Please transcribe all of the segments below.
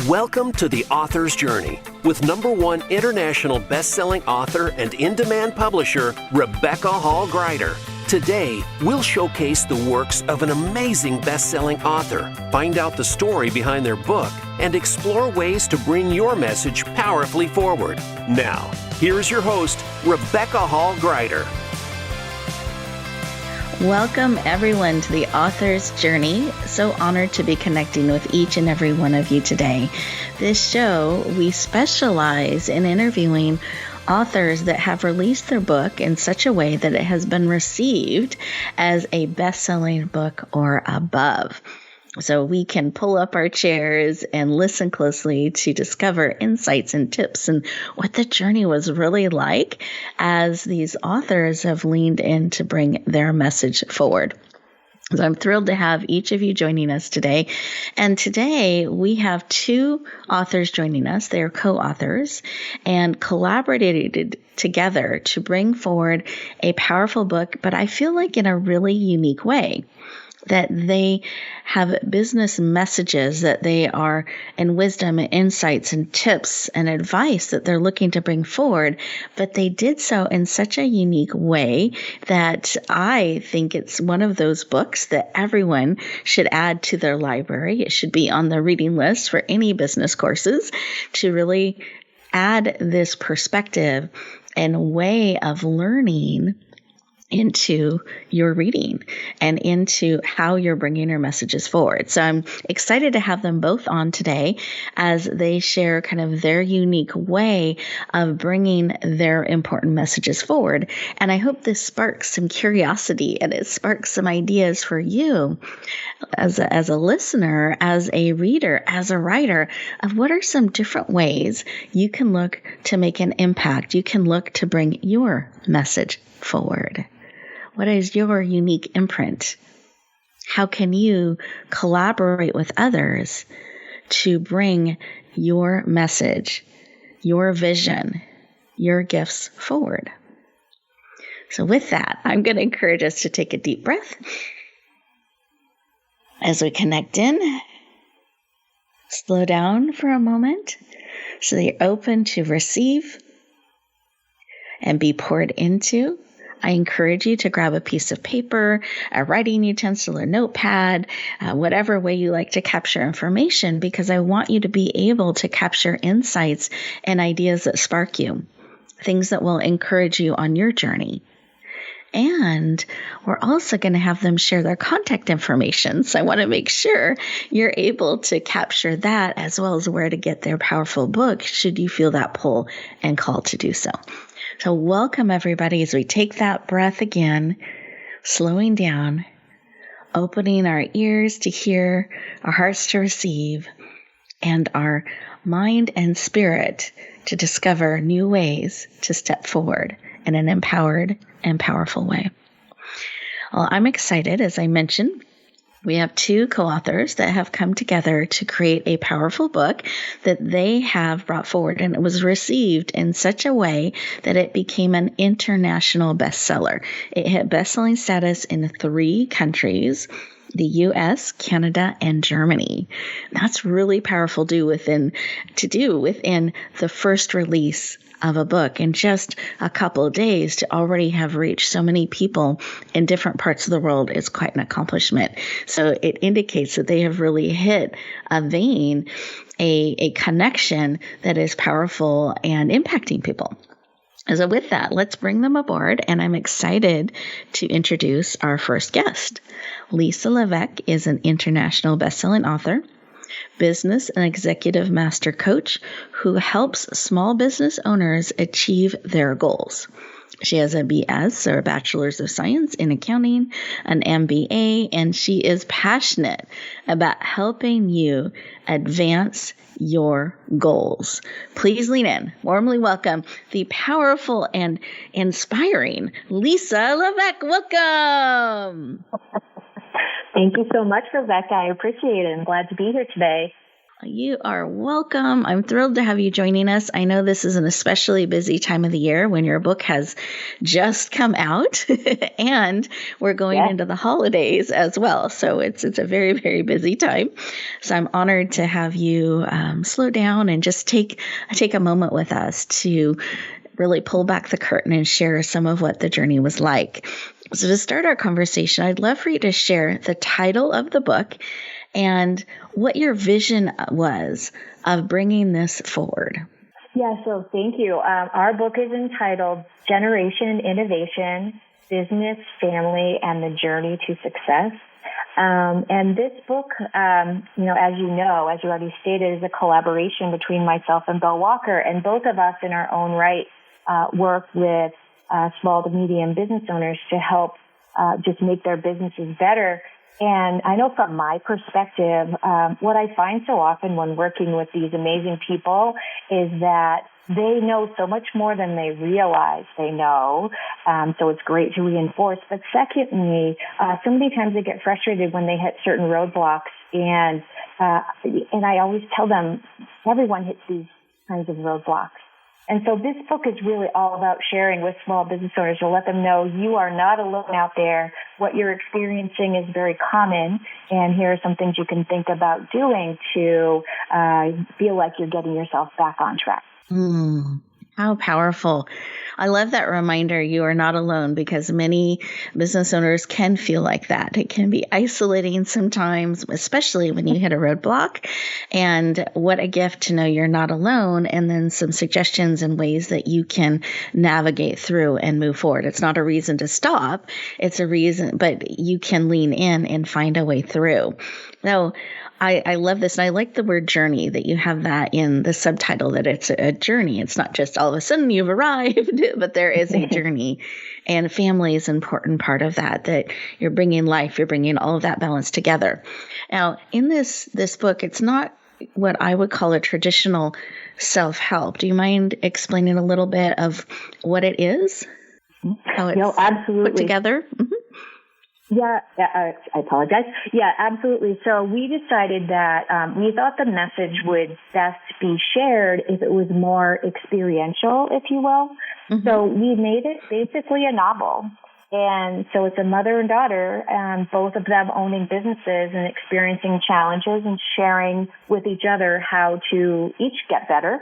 Welcome to The Author's Journey with #1 international best-selling author and in-demand publisher, Rebecca Hall Gruyter. Today, we'll showcase the works of an amazing best-selling author, find out the story behind their book, and explore ways to bring your message powerfully forward. Now, here's your host, Rebecca Hall Gruyter. Welcome everyone to The Author's Journey. So honored to be connecting with each and every one of you today. This show, we specialize in interviewing authors that have released their book in such a way that it has been received as a best-selling book or above. So we can pull up our chairs and listen closely to discover insights and tips and what the journey was really like as these authors have leaned in to bring their message forward. So I'm thrilled to have each of you joining us today. And today we have two authors joining us. They are co-authors and collaborated together to bring forward a powerful book, but I feel like in a really unique way. That they have business messages that they are and wisdom and insights and tips and advice that they're looking to bring forward, but they did so in such a unique way that I think it's one of those books that everyone should add to their library. It should be on the reading list for any business courses to really add this perspective and way of learning into your reading and into how you're bringing your messages forward. So I'm excited to have them both on today as they share kind of their unique way of bringing their important messages forward. And I hope this sparks some curiosity and it sparks some ideas for you as a listener, as a reader, as a writer of what are some different ways you can look to make an impact. You can look to bring your message forward. What is your unique imprint? How can you collaborate with others to bring your message, your vision, your gifts forward? So with that, I'm going to encourage us to take a deep breath as we connect in. Slow down for a moment so that you're open to receive and be poured into. I encourage you to grab a piece of paper, a writing utensil, a notepad, whatever way you like to capture information, because I want you to be able to capture insights and ideas that spark you, things that will encourage you on your journey. And we're also going to have them share their contact information. So I want to make sure you're able to capture that as well as where to get their powerful book should you feel that pull and call to do so. So welcome everybody as we take that breath again, slowing down, opening our ears to hear, our hearts to receive, and our mind and spirit to discover new ways to step forward in an empowered and powerful way. Well, I'm excited, as I mentioned. We have two co-authors that have come together to create a powerful book that they have brought forward, and it was received in such a way that it became an international bestseller. It hit bestselling status in 3 countries, the U.S., Canada, and Germany. That's really powerful to do within the first release of a book in just a couple of days. To already have reached so many people in different parts of the world is quite an accomplishment. So it indicates that they have really hit a vein, a connection that is powerful and impacting people. So with that, let's bring them aboard, and I'm excited to introduce our first guest. Lisa Levesque is an international best-selling author, business and executive master coach who helps small business owners achieve their goals. She has a BS, or a Bachelor's of Science in Accounting, an MBA, and she is passionate about helping you advance your goals. Please lean in. Warmly welcome the powerful and inspiring Lisa Levesque. Welcome. Thank you so much, Rebecca. I appreciate it. I'm glad to be here today. You are welcome. I'm thrilled to have you joining us. I know this is an especially busy time of the year when your book has just come out and we're going into the holidays as well. So it's a very, very busy time. So I'm honored to have you slow down and just take a moment with us to really pull back the curtain and share some of what the journey was like. So to start our conversation, I'd love for you to share the title of the book and what your vision was of bringing this forward. Yeah, so thank you. Our book is entitled Generation Innovation, Business, Family, and the Journey to Success. And this book, as you already stated, is a collaboration between myself and Belle Walker, and both of us in our own right work with small to medium business owners to help just make their businesses better. And I know from my perspective, what I find so often when working with these amazing people is that they know so much more than they realize they know. So it's great to reinforce. But secondly, so many times they get frustrated when they hit certain roadblocks. And I always tell them, everyone hits these kinds of roadblocks. And so this book is really all about sharing with small business owners to let them know you are not alone out there. What you're experiencing is very common, and here are some things you can think about doing to feel like you're getting yourself back on track. How powerful. I love that reminder you are not alone, because many business owners can feel like that. It can be isolating sometimes, especially when you hit a roadblock. And what a gift to know you're not alone, and then some suggestions and ways that you can navigate through and move forward. It's not a reason to stop. It's a reason, but you can lean in and find a way through. Now, I love this. And I like the word journey, that you have that in the subtitle, that it's a journey. It's not just all of a sudden you've arrived, but there is a journey. And family is an important part of that you're bringing life, you're bringing all of that balance together. Now, in this book, it's not what I would call a traditional self-help. Do you mind explaining a little bit of what it is? How it's absolutely. Put together? Mm-hmm. Yeah, I apologize. Yeah, absolutely. So we decided that we thought the message would best be shared if it was more experiential, if you will. Mm-hmm. So we made it basically a novel. And so it's a mother and daughter, both of them owning businesses and experiencing challenges and sharing with each other how to each get better.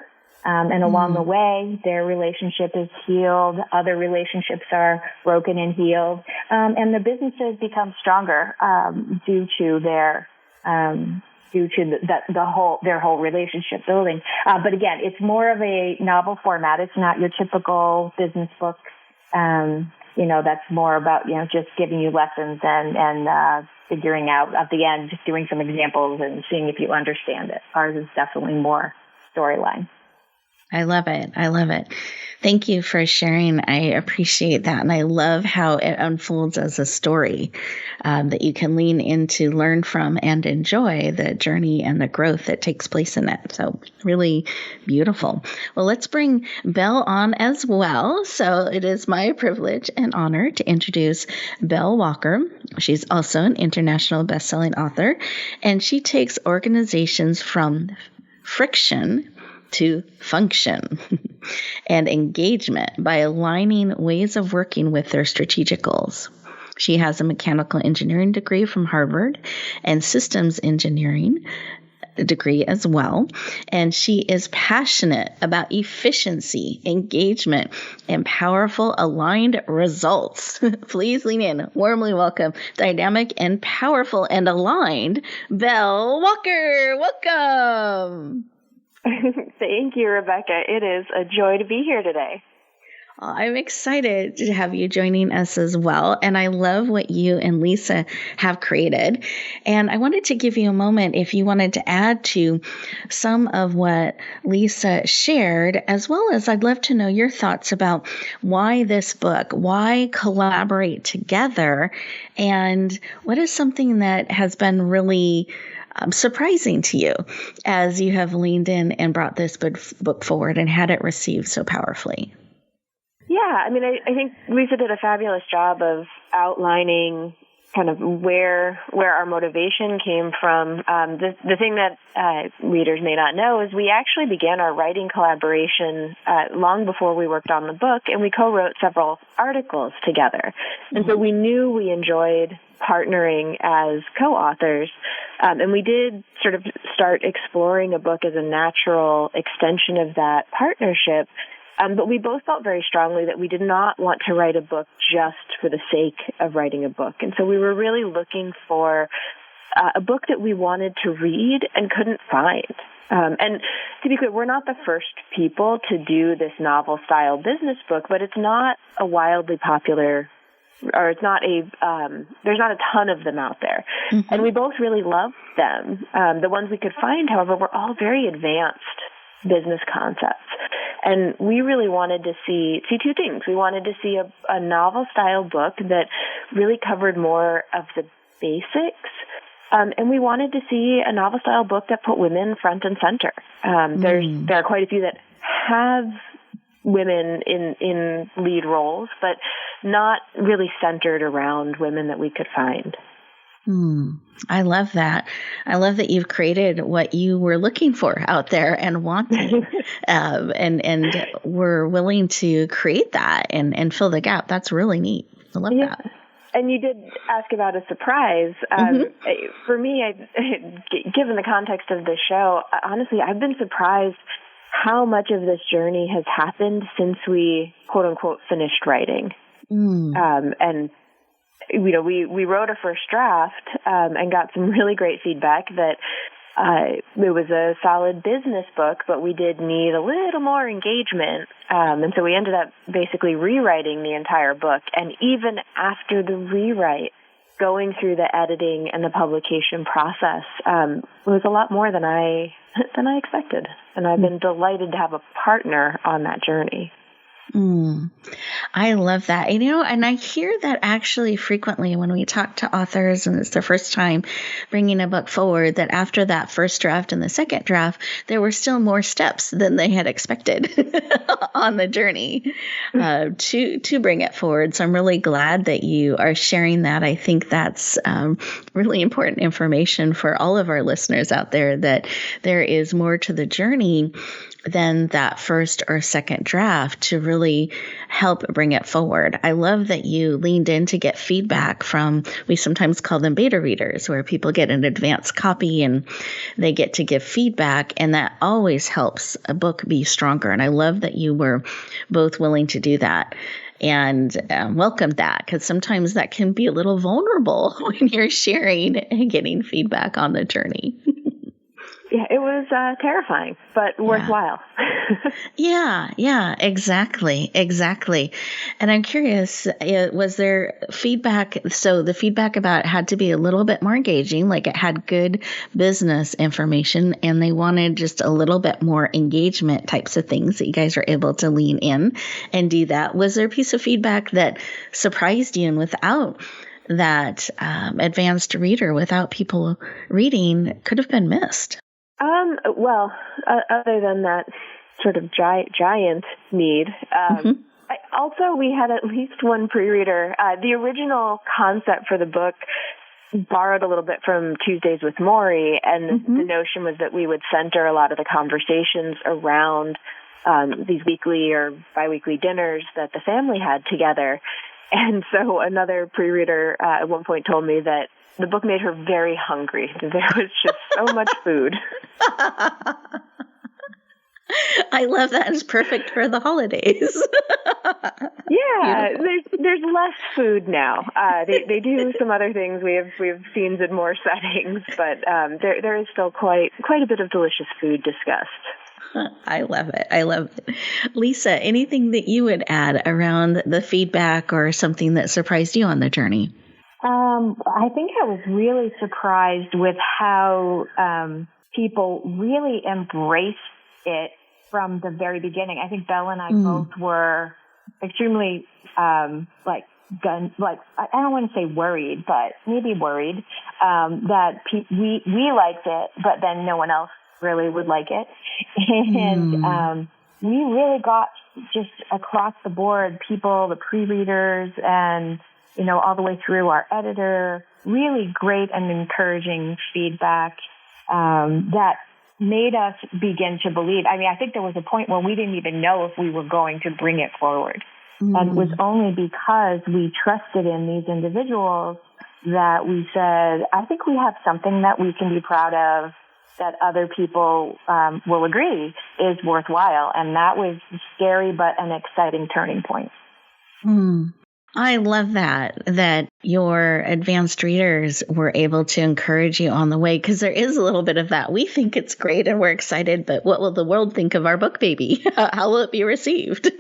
And along the way, their relationship is healed. Other relationships are broken and healed. And the businesses become stronger, due to their whole relationship building. But again, it's more of a novel format. It's not your typical business book. That's more about, just giving you lessons and figuring out at the end, just doing some examples and seeing if you understand it. Ours is definitely more storyline. I love it. I love it. Thank you for sharing. I appreciate that. And I love how it unfolds as a story that you can lean into, learn from, and enjoy the journey and the growth that takes place in it. So really beautiful. Well, let's bring Belle on as well. So it is my privilege and honor to introduce Belle Walker. She's also an international best-selling author, and she takes organizations from friction to function and engagement by aligning ways of working with their strategic goals. She has a mechanical engineering degree from Harvard and systems engineering degree as well. And she is passionate about efficiency, engagement, and powerful aligned results. Please lean in. Warmly welcome dynamic and powerful and aligned Belle Walker. Welcome. Thank you, Rebecca. It is a joy to be here today. I'm excited to have you joining us as well. And I love what you and Lisa have created. And I wanted to give you a moment if you wanted to add to some of what Lisa shared, as well as I'd love to know your thoughts about why this book, why collaborate together, and what is something that has been really surprising to you as you have leaned in and brought this book forward and had it received so powerfully. Yeah, I think Lisa did a fabulous job of outlining kind of where our motivation came from. The thing that readers may not know is we actually began our writing collaboration long before we worked on the book, and we co-wrote several articles together. And so we knew we enjoyed partnering as co-authors, and we did sort of start exploring a book as a natural extension of that partnership. But we both felt very strongly that we did not want to write a book just for the sake of writing a book. And so we were really looking for a book that we wanted to read and couldn't find. And to be clear, we're not the first people to do this novel-style business book, but it's not a wildly popular, or it's not there's not a ton of them out there. Mm-hmm. And we both really loved them. The ones we could find, however, were all very advanced business concepts. And we really wanted to see two things. We wanted to see a novel-style book that really covered more of the basics, and we wanted to see a novel-style book that put women front and center. There are quite a few that have women in lead roles, but not really centered around women that we could find. I love that. I love that you've created what you were looking for out there and wanted, and were willing to create that and fill the gap. That's really neat. I love that. And you did ask about a surprise. For me, given the context of the show, honestly, I've been surprised how much of this journey has happened since we, quote unquote, finished writing. And we wrote a first draft and got some really great feedback that it was a solid business book, but we did need a little more engagement. And so we ended up basically rewriting the entire book. And even after the rewrite, going through the editing and the publication process was a lot more than I expected. And I've been delighted to have a partner on that journey. I love that. And I hear that actually frequently when we talk to authors and it's their first time bringing a book forward, that after that first draft and the second draft, there were still more steps than they had expected on the journey to bring it forward. So I'm really glad that you are sharing that. I think that's really important information for all of our listeners out there, that there is more to the journey than that first or second draft to really help bring it forward. I love that you leaned in to get feedback from, we sometimes call them beta readers, where people get an advanced copy and they get to give feedback, and that always helps a book be stronger. And I love that you were both willing to do that and welcome that, because sometimes that can be a little vulnerable when you're sharing and getting feedback on the journey. Yeah, it was terrifying, but worthwhile. Yeah, exactly. And I'm curious, was there feedback? So the feedback about it had to be a little bit more engaging, like it had good business information, and they wanted just a little bit more engagement types of things that you guys were able to lean in and do that. Was there a piece of feedback that surprised you, and without that advanced reader, without people reading, could have been missed? Well, other than that sort of giant need, also we had at least one pre-reader. The original concept for the book borrowed a little bit from Tuesdays with Maury, and the notion was that we would center a lot of the conversations around these weekly or biweekly dinners that the family had together. And so another pre-reader at one point told me that the book made her very hungry. There was just so much food. I love that. It's perfect for the holidays. Yeah, there's less food now. They do some other things. We have scenes in more settings, but there is still quite a bit of delicious food discussed. I love it. Lisa, anything that you would add around the feedback or something that surprised you on the journey? I think I was really surprised with how people really embraced it from the very beginning. I think Belle and I both were extremely I don't want to say worried, but maybe worried that we liked it, but then no one else really would like it. And we really got just across the board, people, the pre-readers, and all the way through our editor, really great and encouraging feedback that made us begin to believe. I mean, I think there was a point where we didn't even know if we were going to bring it forward. Mm-hmm. And it was only because we trusted in these individuals that we said, I think we have something that we can be proud of that other people will agree is worthwhile. And that was scary, but an exciting turning point. I love that your advanced readers were able to encourage you on the way, because there is a little bit of that. We think it's great and we're excited, but what will the world think of our book, baby? How will it be received?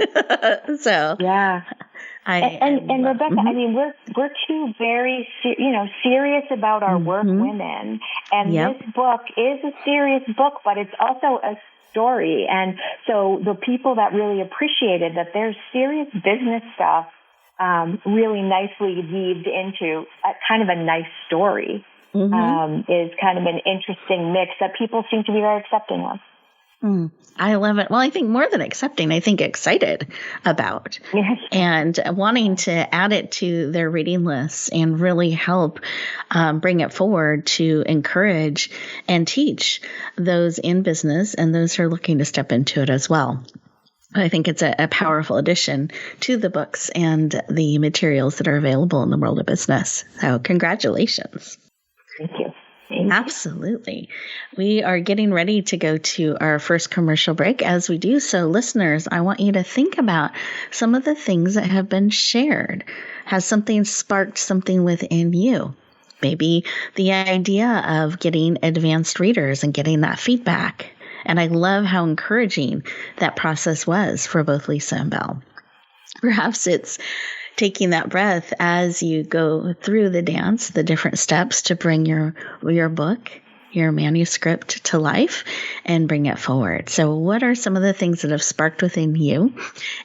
So yeah. And Rebecca, mm-hmm. I mean, we're two very serious about our work women, and this book is a serious book, but it's also a story. And so the people that really appreciated that there's serious business stuff really nicely weaved into kind of a nice story is kind of an interesting mix that people seem to be very accepting of. I love it. Well, I think more than accepting, I think excited about and wanting to add it to their reading lists and really help bring it forward to encourage and teach those in business and those who are looking to step into it as well. I think it's a powerful addition to the books and the materials that are available in the world of business. So congratulations. Thank you. Absolutely. We are getting ready to go to our first commercial break. As we do so, listeners, I want you to think about some of the things that have been shared. Has something sparked something within you? Maybe the idea of getting advanced readers and getting that feedback. And I love how encouraging that process was for both Lisa and Belle. Perhaps it's taking that breath as you go through the dance, the different steps to bring your book, your manuscript to life and bring it forward. So what are some of the things that have sparked within you?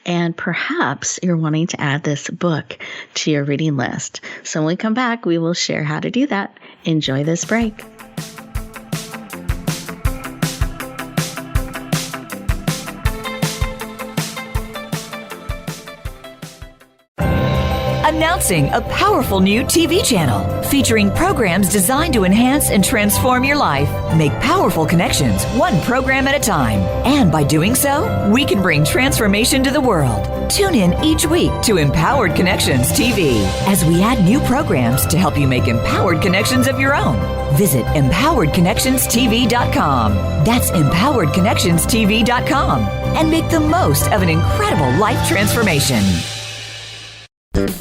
And perhaps you're wanting to add this book to your reading list. So when we come back, we will share how to do that. Enjoy this break. Announcing a powerful new TV channel featuring programs designed to enhance and transform your life. Make powerful connections, one program at a time. And by doing so, we can bring transformation to the world. Tune in each week to Empowered Connections TV as we add new programs to help you make empowered connections of your own. Visit empoweredconnectionstv.com. That's empoweredconnectionstv.com. And make the most of an incredible life transformation.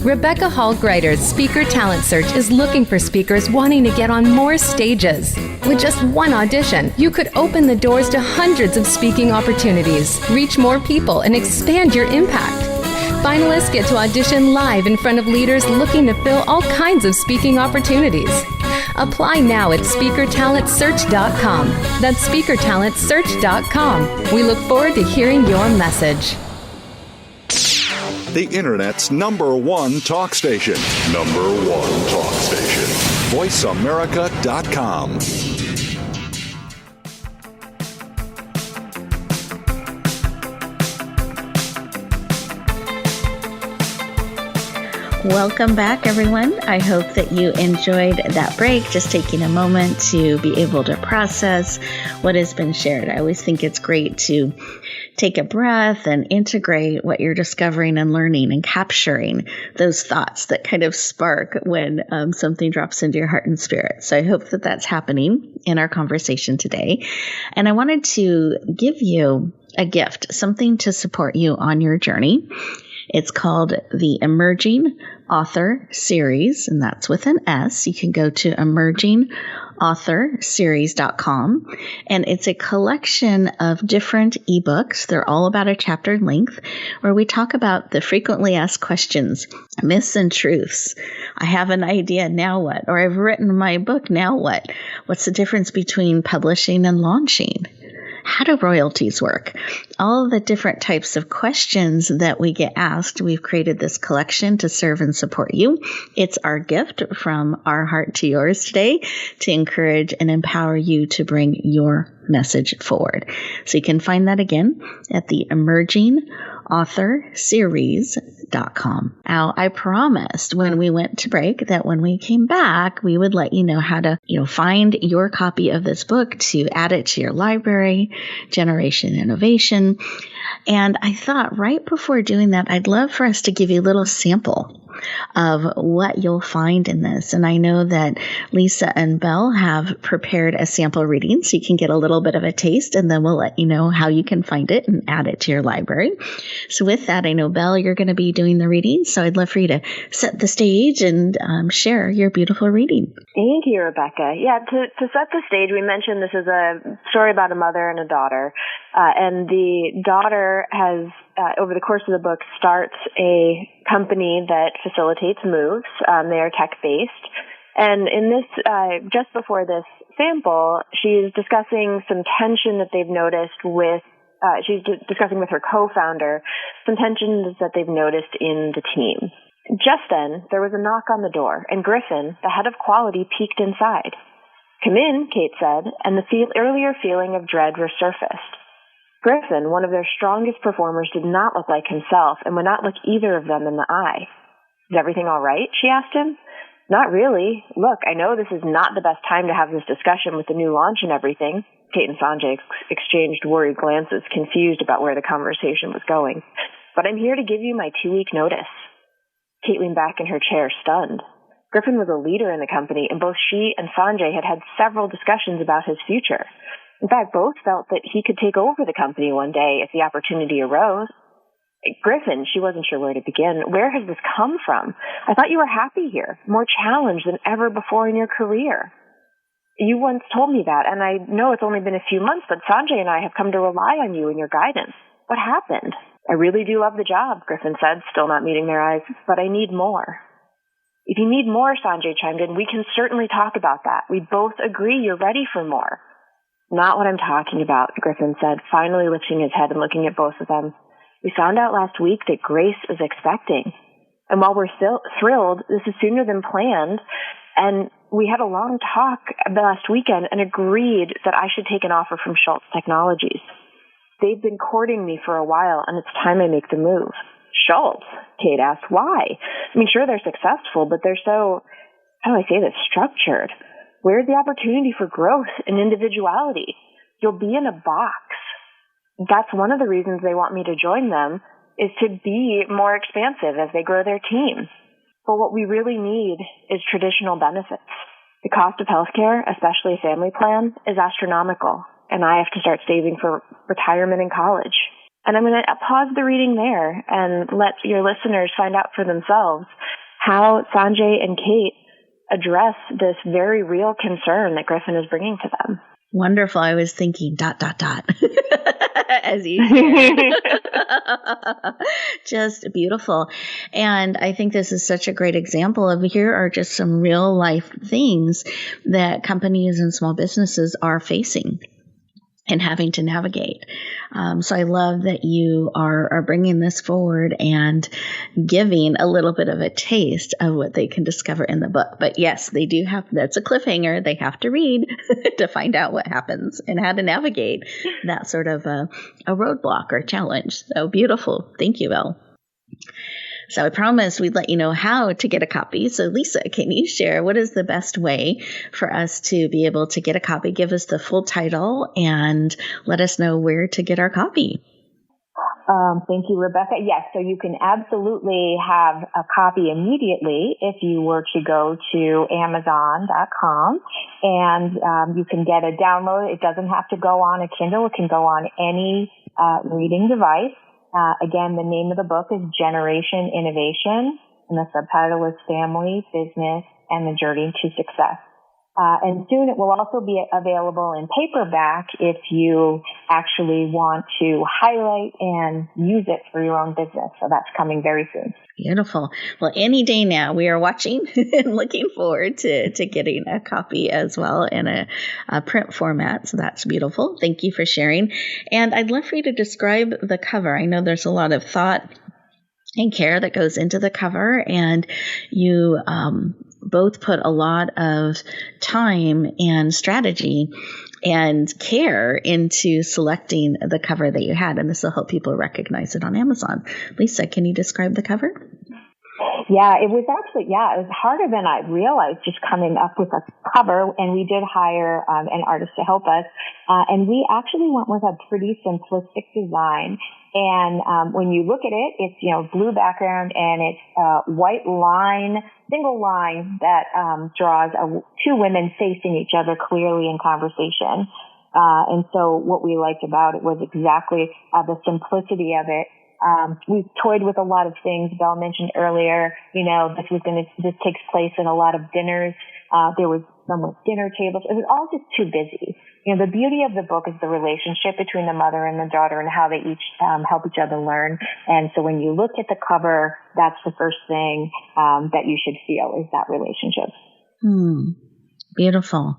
Rebecca Hall Gruyter's Speaker Talent Search is looking for speakers wanting to get on more stages. With just one audition, you could open the doors to hundreds of speaking opportunities, reach more people, and expand your impact. Finalists get to audition live in front of leaders looking to fill all kinds of speaking opportunities. Apply now at speakertalentsearch.com. That's speakertalentsearch.com. We look forward to hearing your message. The Internet's #1 talk station. #1 talk station. VoiceAmerica.com. Welcome back, everyone. I hope that you enjoyed that break, just taking a moment to be able to process what has been shared. I always think it's great to take a breath and integrate what you're discovering and learning and capturing those thoughts that kind of spark when something drops into your heart and spirit. So I hope that that's happening in our conversation today. And I wanted to give you a gift, something to support you on your journey. It's called the Emerging Author Series, and that's with an S. You can go to emergingauthorseries.com, and it's a collection of different ebooks. They're all about a chapter length, where we talk about the frequently asked questions, myths and truths. I have an idea, now what? Or I've written my book, now what? What's the difference between publishing and launching? How do royalties work? All of the different types of questions that we get asked, we've created this collection to serve and support you. It's our gift from our heart to yours today to encourage and empower you to bring your message forward. So you can find that again at the emergingauthorseries.com. Now, I promised when we went to break that when we came back, we would let you know how to, find your copy of this book to add it to your library, Generation Innovation. And I thought right before doing that, I'd love for us to give you a little sample of what you'll find in this. And I know that Lisa and Belle have prepared a sample reading so you can get a little bit of a taste, and then we'll let you know how you can find it and add it to your library. So with that, I know, Belle, you're going to be doing the reading, so I'd love for you to set the stage and share your beautiful reading. Thank you, Rebecca. Yeah, to set the stage, we mentioned this is a story about a mother and a daughter, and the daughter has, over the course of the book, starts a company that facilitates moves. They are tech-based. And in this, just before this sample, she's discussing some tension that they've noticed with, she's discussing with her co-founder, some tensions that they've noticed in the team. Just then, there was a knock on the door, and Griffin, the head of quality, peeked inside. "Come in," Kate said, and the earlier feeling of dread resurfaced. Griffin, one of their strongest performers, did not look like himself and would not look either of them in the eye. "Is everything all right?" she asked him. "Not really. Look, I know this is not the best time to have this discussion with the new launch and everything." Kate and Sanjay exchanged worried glances, confused about where the conversation was going. "But I'm here to give you my 2-week notice." Kate leaned back in her chair, stunned. Griffin was a leader in the company, and both she and Sanjay had had several discussions about his future. In fact, both felt that he could take over the company one day if the opportunity arose. "Griffin," she wasn't sure where to begin, "where has this come from? I thought you were happy here, more challenged than ever before in your career." "You once told me that, and I know it's only been a few months, but Sanjay and I have come to rely on you and your guidance. What happened?" "I really do love the job," Griffin said, still not meeting their eyes, "but I need more." "If you need more," Sanjay chimed in, "we can certainly talk about that. We both agree you're ready for more." "Not what I'm talking about," Griffin said, finally lifting his head and looking at both of them. "We found out last week that Grace is expecting. And while we're thrilled, this is sooner than planned. And we had a long talk last weekend and agreed that I should take an offer from Schultz Technologies. They've been courting me for a while, and it's time I make the move." "Schultz?" Kate asked. "Why? I mean, sure, they're successful, but they're so, how do I say this, structured. Where's the opportunity for growth and individuality? You'll be in a box. That's one of the reasons they want me to join them, is to be more expansive as they grow their team. But what we really need is traditional benefits. The cost of healthcare, especially a family plan, is astronomical, and I have to start saving for retirement and college." And I'm going to pause the reading there and let your listeners find out for themselves how Sanjay and Kate address this very real concern that Griffin is bringing to them. Wonderful. I was thinking ... as you shared. Just beautiful. And I think this is such a great example of, here are just some real life things that companies and small businesses are facing and having to navigate. So I love that you are bringing this forward and giving a little bit of a taste of what they can discover in the book. But yes, they do have, that's a cliffhanger. They have to read to find out what happens and how to navigate that sort of a roadblock or challenge. So beautiful. Thank you, Belle. So I promised we'd let you know how to get a copy. So Lisa, can you share what is the best way for us to be able to get a copy? Give us the full title and let us know where to get our copy. Thank you, Rebecca. Yes, so you can absolutely have a copy immediately if you were to go to Amazon.com, and you can get a download. It doesn't have to go on a Kindle. It can go on any reading device. Again, the name of the book is Generation Innovation, and the subtitle is Family, Business, and the Journey to Success. And soon it will also be available in paperback if you actually want to highlight and use it for your own business. So that's coming very soon. Beautiful. Well, any day now, we are watching and looking forward to getting a copy as well in a print format. So that's beautiful. Thank you for sharing. And I'd love for you to describe the cover. I know there's a lot of thought and care that goes into the cover, and you both put a lot of time and strategy and care into selecting the cover that you had, and this will help people recognize it on Amazon. Lisa, can you describe the cover? Yeah, it was harder than I realized just coming up with a cover, and we did hire an artist to help us, and we actually went with a pretty simplistic design. And when you look at it, it's blue background, and it's a white line, single line that draws two women facing each other clearly in conversation. And so what we liked about it was exactly the simplicity of it. We've toyed with a lot of things. Belle mentioned earlier, this takes place in a lot of dinners. There was some with dinner tables. It was all just too busy. The beauty of the book is the relationship between the mother and the daughter and how they each help each other learn. And so when you look at the cover, that's the first thing that you should feel is that relationship. Beautiful.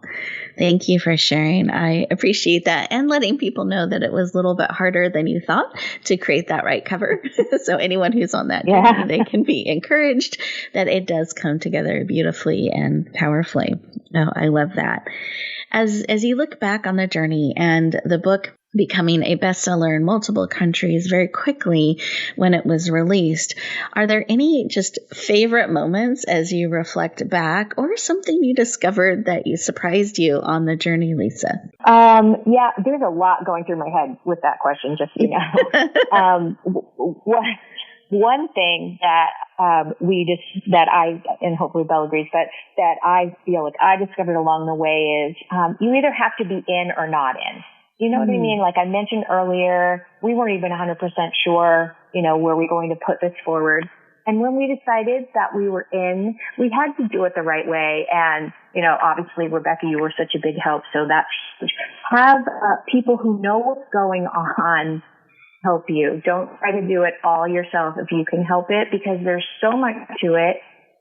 Thank you for sharing. I appreciate that, and letting people know that it was a little bit harder than you thought to create that right cover. So anyone who's on that journey, they can be encouraged that it does come together beautifully and powerfully. Oh, I love that. As you look back on the journey and the book becoming a bestseller in multiple countries very quickly when it was released, are there any just favorite moments as you reflect back, or something you discovered that surprised you on the journey, Lisa? Yeah, there's a lot going through my head with that question, just so you know. One thing that that I, and hopefully Belle agrees, but that I feel like I discovered along the way is you either have to be in or not in. You know what I mean? Like I mentioned earlier, we weren't even 100% sure, were we going to put this forward. And when we decided that we were in, we had to do it the right way. And, obviously, Rebecca, you were such a big help. So that have people who know what's going on help you. Don't try to do it all yourself if you can help it, because there's so much to it.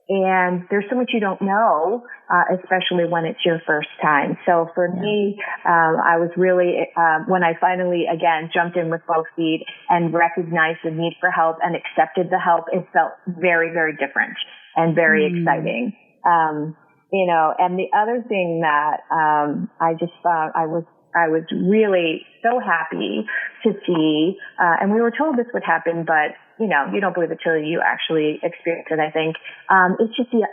And there's so much you don't know, especially when it's your first time. So for me, I was really, when I finally, again, jumped in with both feet and recognized the need for help and accepted the help, it felt very, very different and very exciting. And the other thing that I just thought I was really so happy to see, and we were told this would happen, but you don't believe it till you actually experience it, I think. It's just the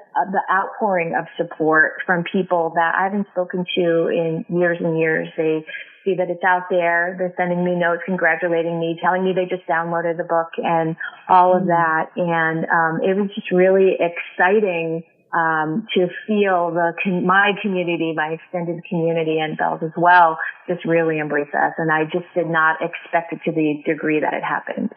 outpouring of support from people that I haven't spoken to in years and years. They see that it's out there. They're sending me notes, congratulating me, telling me they just downloaded the book and all of that. And it was just really exciting to feel my community, my extended community, and Belle's as well, just really embrace us. And I just did not expect it to the degree that it happened.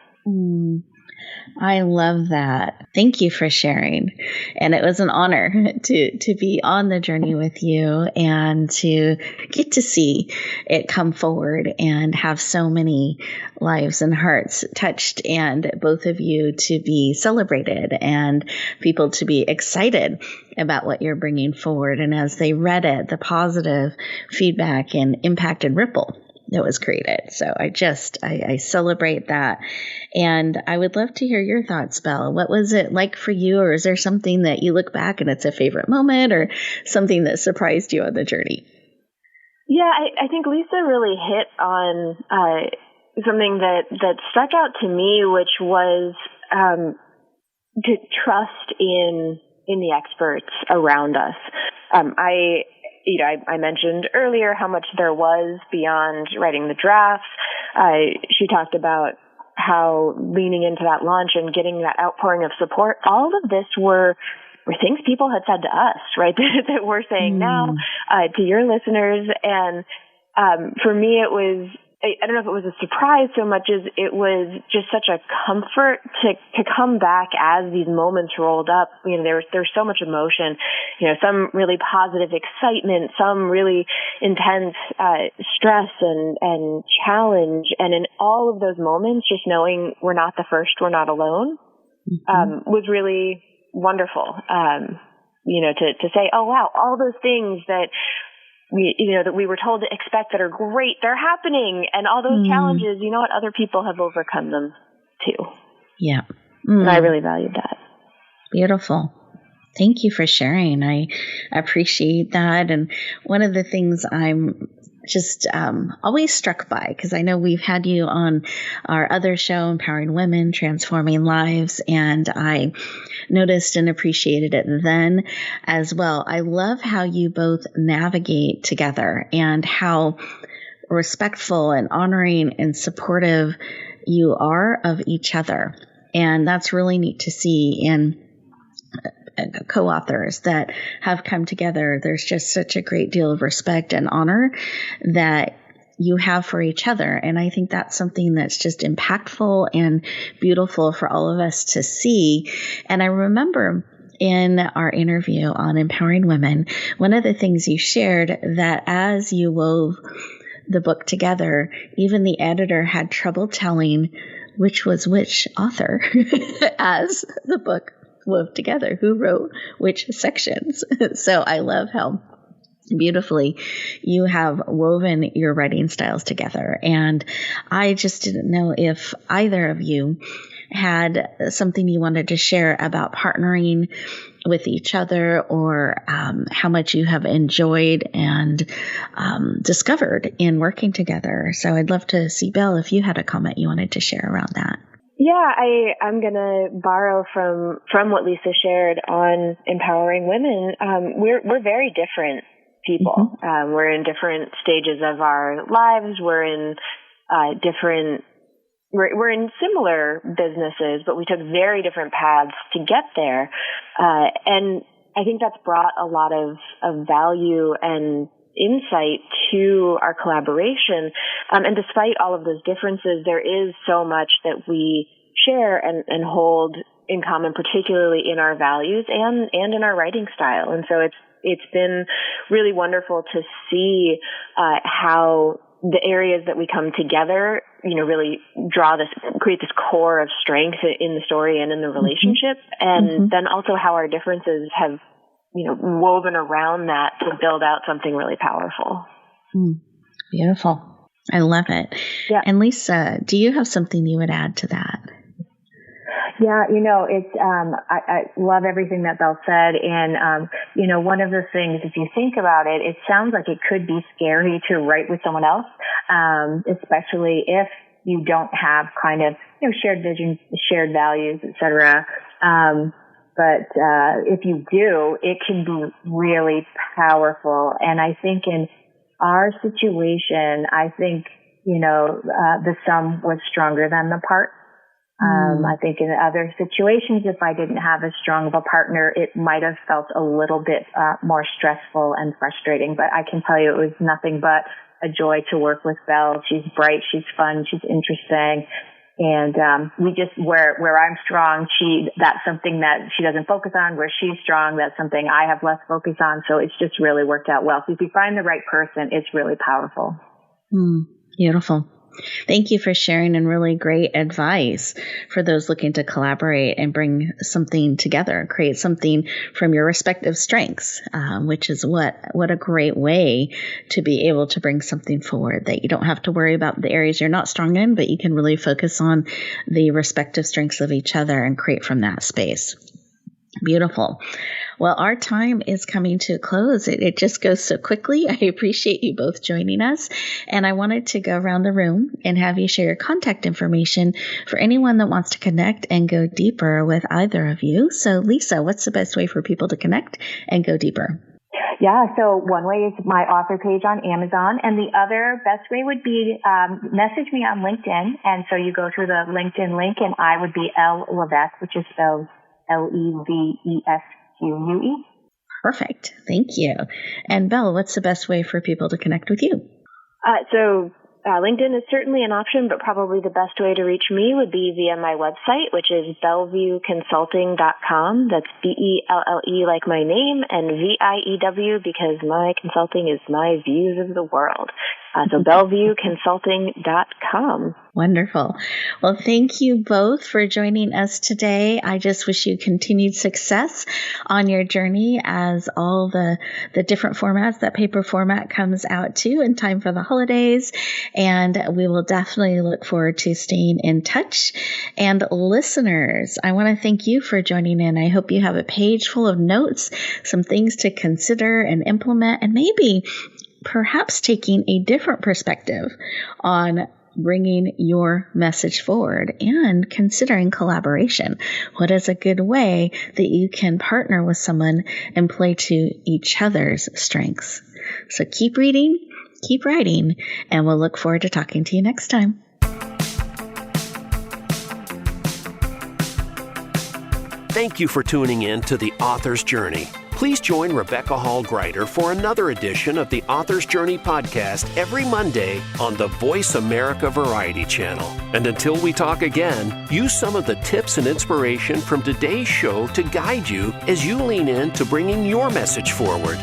I love that. Thank you for sharing. And it was an honor to be on the journey with you and to get to see it come forward and have so many lives and hearts touched, and both of you to be celebrated and people to be excited about what you're bringing forward. And as they read it, the positive feedback and impact and ripple that was created. So I celebrate that. And I would love to hear your thoughts, Belle. What was it like for you? Or is there something that you look back and it's a favorite moment, or something that surprised you on the journey? Yeah, I think Lisa really hit on something that stuck out to me, which was to trust in the experts around us. I mentioned earlier how much there was beyond writing the drafts. She talked about how leaning into that launch and getting that outpouring of support, all of this were things people had said to us, right? that we're saying now to your listeners. And for me, it was, I don't know if it was a surprise so much as it was just such a comfort to come back as these moments rolled up. There's so much emotion, some really positive excitement, some really intense stress and challenge. And in all of those moments, just knowing we're not the first, we're not alone, was really wonderful. To say, oh wow, all those things that that we were told to expect that are great, they're happening. And all those challenges, other people have overcome them too. Yeah. And I really valued that. Beautiful. Thank you for sharing. I appreciate that. And one of the things I'm just always struck by, because I know we've had you on our other show, Empowering Women, Transforming Lives, and I noticed and appreciated it then as well. I love how you both navigate together and how respectful and honoring and supportive you are of each other. And that's really neat to see in co-authors that have come together. There's just such a great deal of respect and honor that you have for each other. And I think that's something that's just impactful and beautiful for all of us to see. And I remember in our interview on Empowering Women, one of the things you shared that as you wove the book together, even the editor had trouble telling which was which author as the book wove together, who wrote which sections. So I love how beautifully you have woven your writing styles together. And I just didn't know if either of you had something you wanted to share about partnering with each other, or how much you have enjoyed and discovered in working together. So I'd love to see, Belle, if you had a comment you wanted to share around that. Yeah, I'm going to borrow from what Lisa shared on empowering women. We're very different people. Mm-hmm. We're in different stages of our lives. We're in we're in similar businesses, but we took very different paths to get there. And I think that's brought a lot of value and insight to our collaboration. And despite all of those differences, there is so much that we share and hold in common, particularly in our values and in our writing style. And so it's been really wonderful to see how the areas that we come together, really create this core of strength in the story and in the relationship. And then also how our differences have, woven around that to build out something really powerful. Beautiful. I love it. Yeah. And Lisa, do you have something you would add to that? Yeah, it's, I love everything that Belle said. And, one of the things, if you think about it, it sounds like it could be scary to write with someone else, especially if you don't have kind of, shared vision, shared values, et cetera. But if you do, it can be really powerful. And I think in our situation, the sum was stronger than the part. I think in other situations, if I didn't have as strong of a partner, it might have felt a little bit more stressful and frustrating. But I can tell you it was nothing but a joy to work with Belle. She's bright, she's fun, she's interesting. And we just, where I'm strong, that's something that she doesn't focus on. Where she's strong, that's something I have less focus on. So it's just really worked out well. So if you find the right person, it's really powerful. Beautiful. Thank you for sharing, and really great advice for those looking to collaborate and bring something together, create something from your respective strengths, which is what a great way to be able to bring something forward, that you don't have to worry about the areas you're not strong in, but you can really focus on the respective strengths of each other and create from that space. Beautiful. Well, our time is coming to a close. It just goes so quickly. I appreciate you both joining us. And I wanted to go around the room and have you share your contact information for anyone that wants to connect and go deeper with either of you. So, Lisa, what's the best way for people to connect and go deeper? Yeah, so one way is my author page on Amazon, and the other best way would be message me on LinkedIn. And so you go through the LinkedIn link, and I would be Elle Levesque, which is spelled Levesque. Perfect. Thank you. And Belle, what's the best way for people to connect with you? LinkedIn is certainly an option, but probably the best way to reach me would be via my website, which is bellevueconsulting.com. That's BELLE like my name, and VIEW because my consulting is my views of the world. So BellevueConsulting.com. Wonderful. Well, thank you both for joining us today. I just wish you continued success on your journey as all the different formats that paper format comes out to in time for the holidays. And we will definitely look forward to staying in touch. And listeners, I want to thank you for joining in. I hope you have a page full of notes, some things to consider and implement, and maybe perhaps taking a different perspective on bringing your message forward and considering collaboration. What is a good way that you can partner with someone and play to each other's strengths? So keep reading, keep writing, and we'll look forward to talking to you next time. Thank you for tuning in to The Author's Journey. Please join Rebecca Hall Gruyter for another edition of the Author's Journey podcast every Monday on the Voice America Variety Channel. And until we talk again, use some of the tips and inspiration from today's show to guide you as you lean in to bringing your message forward.